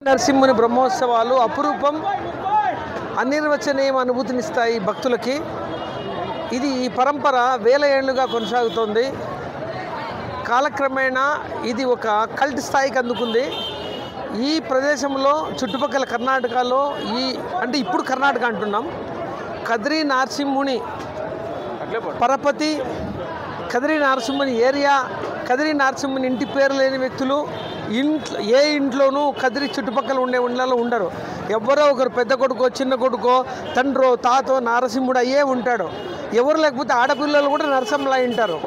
నరసింహుని బ్రహ్మోత్సవాలు అపురూపం, అనిర్వచనీయ అనుభూతినిస్తాయి భక్తులకి. ఇది ఈ పరంపర వేల ఏళ్లుగా కొనసాగుతోంది. కాలక్రమేణా ఇది ఒక కల్ట్ స్థాయికి అందుకుంది. ఈ ప్రదేశంలో చుట్టుపక్కల కర్ణాటకలో అంటే ఇప్పుడు కర్ణాటక అంటున్నాం, కదిరి నరసింహుని పరపతి, కదిరి నరసింహుని ఏరియా, కదిరి నరసింహుని ఇంటి పేరు లేని వ్యక్తులు ఏ ఇంట్లోనూ కదిరి చుట్టుపక్కల ఉండే ఇళ్ళలో ఉండరు. ఎవరో ఒకరు పెద్ద కొడుకో చిన్న కొడుకో తండ్రో తాతో నరసింహుడు అయ్యే ఉంటాడు. ఎవరు లేకపోతే ఆడపిల్లలు కూడా నరసింహలా ఉంటారు.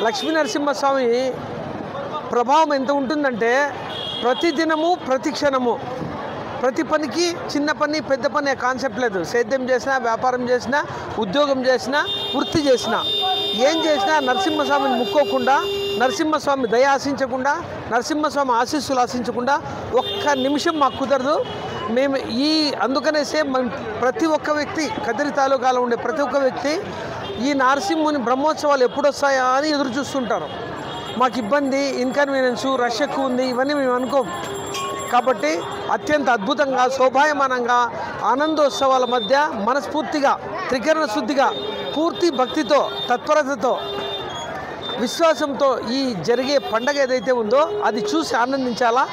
లక్ష్మీ నరసింహస్వామి ప్రభావం ఎంత ఉంటుందంటే ప్రతిదినము ప్రతి క్షణము ప్రతి పనికి చిన్న పని పెద్ద పని కాన్సెప్ట్ లేదు. సేద్యం చేసినా, వ్యాపారం చేసినా, ఉద్యోగం చేసినా, వృత్తి చేసినా, ఏం చేసినా నరసింహస్వామిని ముక్కోకుండా, నరసింహస్వామి దయ ఆశించకుండా, నరసింహస్వామి ఆశీస్సులు ఆశించకుండా ఒక్క నిమిషం మాకు కుదరదు. మేము అందుకనేసే ప్రతి ఒక్క వ్యక్తి, కదిరి తాలూకాలో ఉండే ప్రతి ఒక్క వ్యక్తి ఈ నరసింహుని బ్రహ్మోత్సవాలు ఎప్పుడు వస్తాయా అని ఎదురు చూస్తుంటారు. మాకు ఇబ్బంది, ఇన్కన్వీనియన్సు, రష్ ఎక్కువ ఉంది, ఇవన్నీ మేము అనుకోం. కాబట్టి అత్యంత అద్భుతంగా, శోభాయమానంగా, ఆనందోత్సవాల మధ్య మనస్ఫూర్తిగా, త్రికరణ శుద్ధిగా, పూర్తి భక్తితో, తత్పరతతో, విశ్వాసంతో ఈ జరిగే పండగ ఏదైతే ఉందో అది చూసి ఆనందించాలా.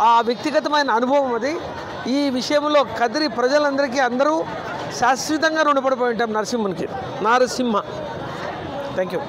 ఆ వ్యక్తిగతమైన అనుభవం అది. ఈ విషయంలో కదిరి ప్రజలందరికీ అందరూ శాశ్వతంగా రుణపడిపోయి ఉంటాం నరసింహ. Thank you.